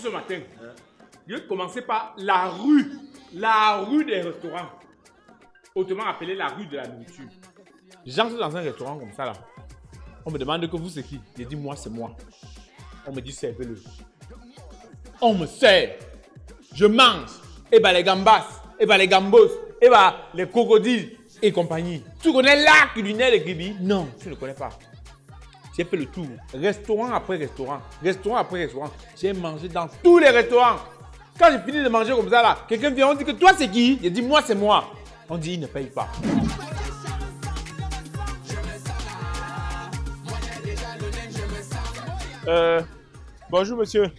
ce matin. Je vais commencer par la rue des restaurants. Autrement appelée la rue de la nourriture. J'entre dans un restaurant comme ça là. On me demande que vous c'est qui? Je dis moi c'est moi. On me dit servez-le. On me sert. Je mange. Et bah les gambas, et bah les gambos, et bah les crocodiles et compagnie. Tu connais l'art culinaire de Kribi? Non, tu ne connais pas. J'ai fait le tour. Restaurant après restaurant. Restaurant après restaurant. J'ai mangé dans tous les restaurants. Quand j'ai fini de manger comme ça là, quelqu'un vient, on dit que toi c'est qui? Je dis moi c'est moi. On dit il ne paye pas. Bonjour monsieur.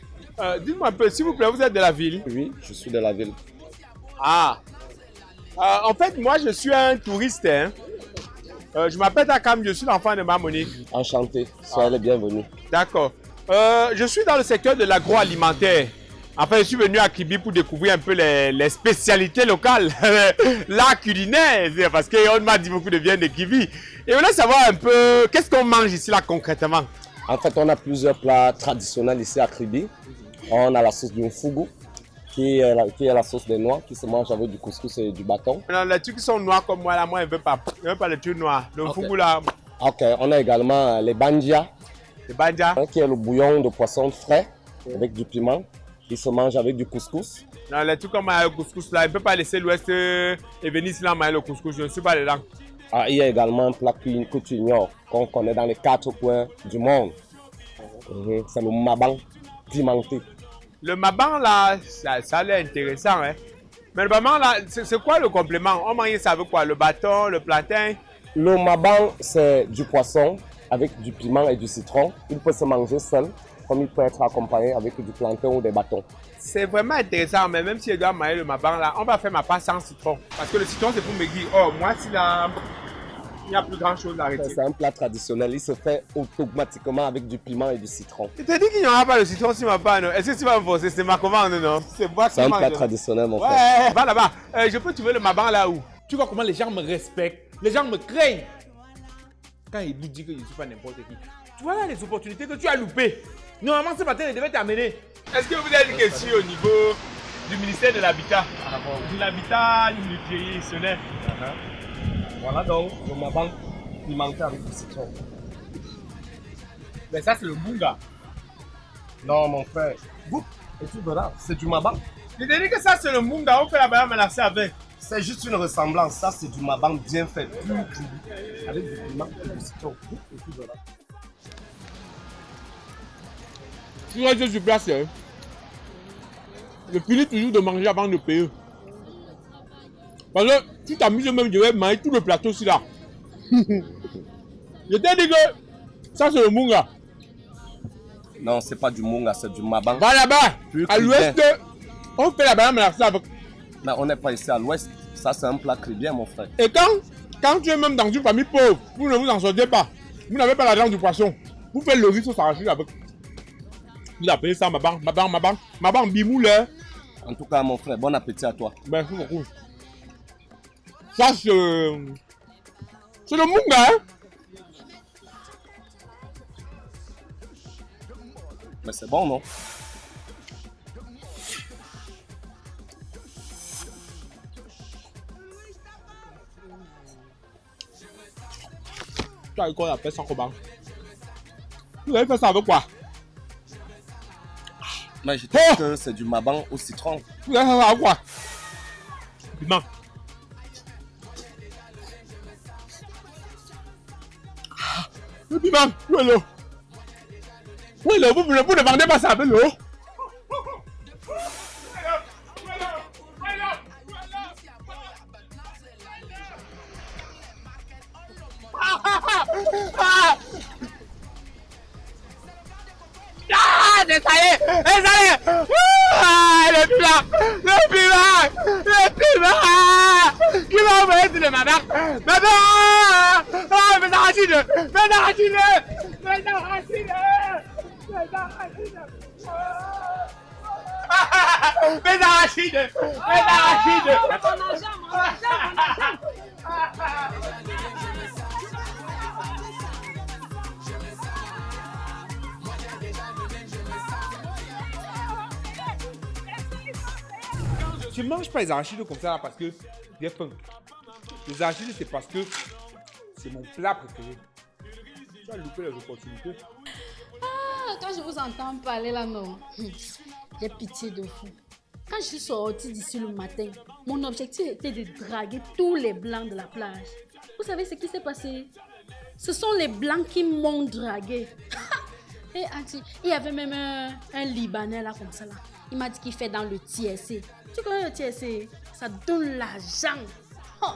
Dites-moi un peu, s'il vous plaît, vous êtes de la ville? Oui, je suis de la ville. Ah. En fait, moi, je suis un touriste. Hein. Je m'appelle Takam, je suis l'enfant de ma Monique. Enchanté, soyez les bienvenus. D'accord. Je suis dans le secteur de l'agroalimentaire. Enfin, je suis venu à Kribi pour découvrir un peu les spécialités locales, l'art culinaire, parce qu'on m'a dit beaucoup de bien de Kribi. Et je voulais savoir un peu, qu'est-ce qu'on mange ici là concrètement? En fait, on a plusieurs plats traditionnels ici à Kribi. On a la sauce du fougou, qui est la sauce des noix, qui se mange avec du couscous et du bâton. Non, les trucs qui sont noirs comme moi, là, moi, je ne veux pas. Je ne veux pas les trucs noirs. Le fougou là. Ok, on a également les bandia. Les bandia? Qui est le bouillon de poisson frais, avec du piment. Il se mange avec du couscous. Non, les trucs comme le couscous là, je ne peux pas laisser l'Ouest et venir ici là manger le couscous, je ne suis pas dedans. Ah, il y a également un plat que tu ignores, qu'on connaît dans les 4 coins du monde. C'est le mabang pimenté. Le mabang là, ça a l'air intéressant. Hein? Mais le mabang là, c'est quoi le complément? On mange ça avec quoi? Le bâton, le plantain? Le mabang, c'est du poisson avec du piment et du citron. Il peut se manger seul, comme il peut être accompagné avec du plantain ou des bâtons. C'est vraiment intéressant, mais même si je dois manger le mabang là, on va faire ma part sans citron. Parce que le citron c'est pour me dire, oh moi si là, il n'y a plus grand chose à arrêter. C'est un plat traditionnel, il se fait automatiquement avec du piment et du citron. Je te dis qu'il n'y aura pas de citron sur ma part, non? Est-ce que tu vas me forcer? C'est ma commande, non? C'est un plat traditionnel, mon frère. Ouais, va là-bas. Je peux trouver le mabang là où? Tu vois comment les gens me respectent, les gens me craignent. Quand ils lui disent que je ne suis pas n'importe qui. Tu vois là les opportunités que tu as loupées. Normalement ce matin, il devait t'amener. Est-ce que vous êtes ici au niveau du ministère de l'Habitat? De l'Habitat nutritionnel. Voilà donc le mabang pimenté avec du citron. Mais ça c'est le bunga. Non mon frère, vous, et tu verras, c'est du mabang. Je te dis que ça c'est le bunga, on fait la banane mélangée avec. C'est juste une ressemblance, ça c'est du mabang bien fait, avec du piment et du citron. Et tu verras. Tu vois, je suis place, hein. Je finis toujours de manger avant de payer. Parce que tu t'amuses même, je vais manger tout le plateau aussi là. Je t'ai dit que ça c'est le munga. Non, c'est pas du munga, c'est du mabang. Va là-bas, à l'ouest, on fait la banane mélangée avec. Mais on n'est pas ici à l'ouest, ça c'est un plat cribien mon frère. Et quand tu es même dans une famille pauvre, vous ne vous en sortez pas. Vous n'avez pas l'argent du poisson. Vous faites le riz sauce arachide avec. Vous appelez ça mabang bimoule. En tout cas mon frère, bon appétit à toi. Merci beaucoup. Ça c'est le munga, hein. Mais c'est bon, non? Tu as quoi appelle ça comment? Vous avez fait ça avec quoi? Mais je dis que c'est du mabang au citron. Vous avez fait ça avec quoi? Piment. Le piment, où est l'eau? Où est l'eau? Vous ne vendez pas ça avec l'eau? Ah, ça y est! Le piment! Qui va envoyer sur le mabang? Oh, mais arrachide! je ne mange pas les arachides comme ça là, parce que j'ai faim. Les arachides, c'est parce que c'est mon plat préféré. Tu as loupé les opportunités. Ah, quand je vous entends parler là, non. J'ai pitié de vous. Quand je suis sortie d'ici le matin, mon objectif était de draguer tous les blancs de la plage. Vous savez ce qui s'est passé? Ce sont les blancs qui m'ont dragué. Et il y avait même un Libanais là comme ça là. Il m'a dit qu'il fait dans le TSC. Tu connais le TSC? Ça donne l'argent. Oh.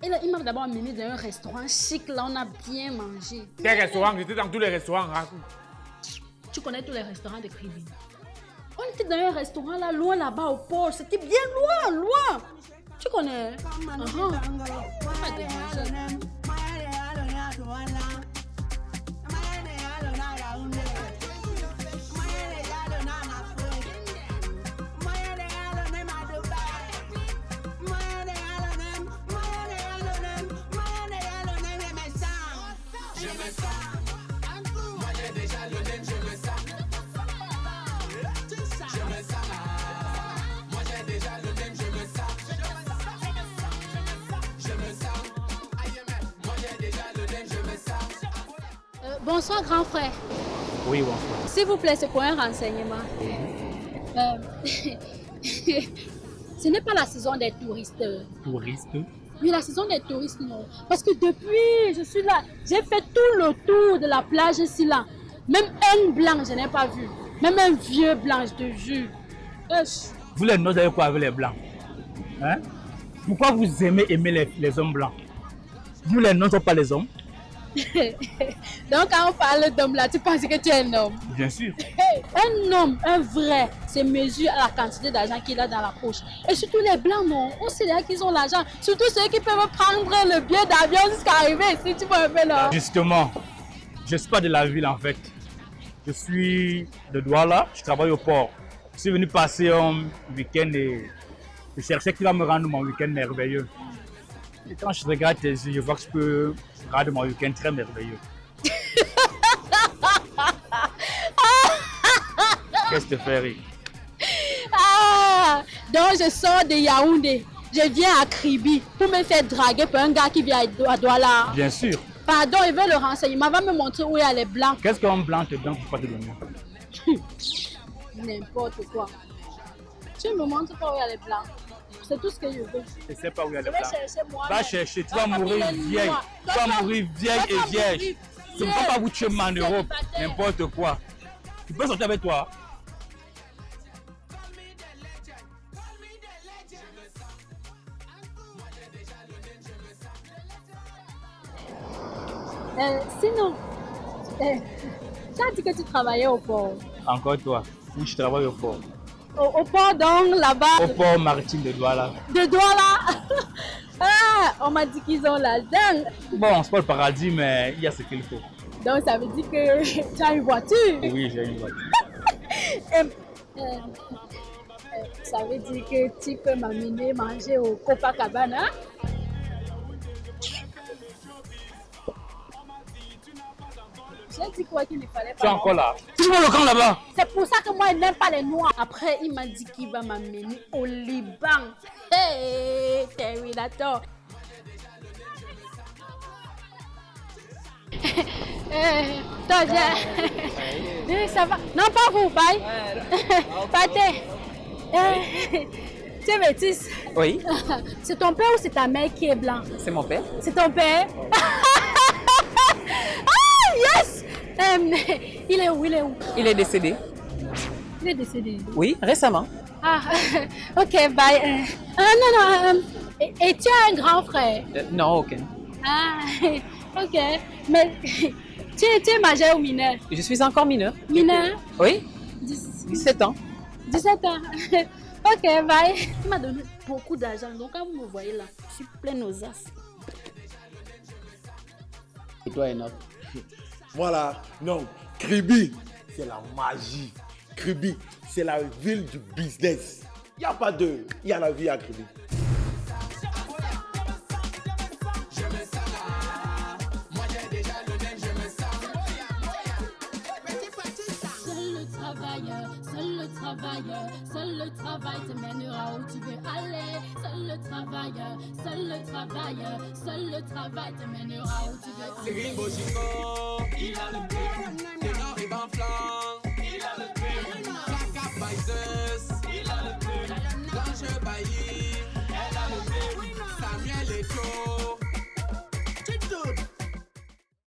Et là, il m'a d'abord amené dans un restaurant chic là, on a bien mangé. Quel restaurant? J'étais dans tous les restaurants. Hein. Tu connais tous les restaurants de Kribi? On était dans un restaurant là, loin là-bas au port. C'était bien loin, loin. Tu connais? Pas déranger. Bonsoir, grand frère. Oui, bonsoir. S'il vous plaît, c'est pour un renseignement. Ce n'est pas la saison des touristes. Touriste? Oui, la saison des touristes, non. Parce que depuis, je suis là, j'ai fait tout le tour de la plage ici, là. Même un blanc, je n'ai pas vu. Même un vieux blanc, je te jure. Vous les noirs, vous avez quoi avec les blancs? Hein? Pourquoi vous aimez les hommes blancs? Nous, les noirs, ne sommes pas les hommes. Donc, quand on parle d'homme là, tu penses que tu es un homme? Bien sûr. Un homme, un vrai, c'est mesure à la quantité d'argent qu'il a dans la poche. Et surtout les blancs, non. On sait là qu'ils ont l'argent. Surtout ceux qui peuvent prendre le billet d'avion jusqu'à arriver ici, tu vois un peu là. Justement, je ne suis pas de la ville en fait. Je suis de Douala, je travaille au port. Je suis venu passer un week-end et je cherchais qui va me rendre mon week-end merveilleux. Et quand je regarde tes yeux, je vois que je peux rendre mon week-end très merveilleux. Qu'est-ce que tu fais rire? Ah, donc je sors de Yaoundé. Je viens à Kribi pour me faire draguer par un gars qui vient à Douala. Bien sûr. Pardon, il veut le renseignement. Il va me montrer où il y a les blancs. Qu'est-ce qu'un blanc te donne pour pas te donner? N'importe quoi. Tu me montres pas où il y a les blancs. C'est tout ce que je veux. Je ne sais pas où il y a les Je vais blancs. chercher moi. Va chercher, tu vas mourir vieille. Tu vas mourir vieille et vierge. Tu ne peux pas vous tuer en Europe, n'importe quoi. Tu peux sortir avec toi. Sinon, tu as dit que tu travaillais au port. Encore toi. Oui, je travaille au port. Au port donc là-bas. Au port maritime de Douala. De Douala. Ah, on m'a dit qu'ils ont l'argent. Bon, c'est pas le paradis, mais il y a ce qu'il faut. Donc ça veut dire que tu as une voiture. Oui, j'ai une voiture. Ça veut dire que tu peux m'amener manger au Copacabana. J'ai dit quoi qu'il ne fallait pas. Tu es encore là? Tu vois le camp là-bas? C'est pour ça que moi, je n'aime pas les noirs. Après, il m'a dit qu'il va m'amener au Liban. Hey, Terminator. Toi, viens. Ça va? Non, pas vous, bye. Pâté. Tu es métisse? Oui, C'est ton père ou c'est ta mère qui est blanc? c'est mon père. C'est ton père? Ah, yes! Il est où? Il est où? Il est décédé. Il est décédé. Oui, récemment. Ah, ok, bye. Non, non. Et tu as un grand frère? Non, aucun. Ah, ok. Mais tu es majeur ou mineur? Je suis encore mineur. Mineur? Oui, 17 17 ans. 17 ans. Ok, bye. Il m'a donné beaucoup d'argent. Donc, quand vous me voyez là, je suis pleine aux as. Et toi, Enoch? Voilà, non, Kribi, c'est la magie. Kribi, c'est la ville du business. Il n'y a pas de... Il y a la vie à Kribi. Seul le seul le travail te mènera où tu veux aller. Seul le travail te mènera où tu veux aller. C'est Rimbo Chico, il a le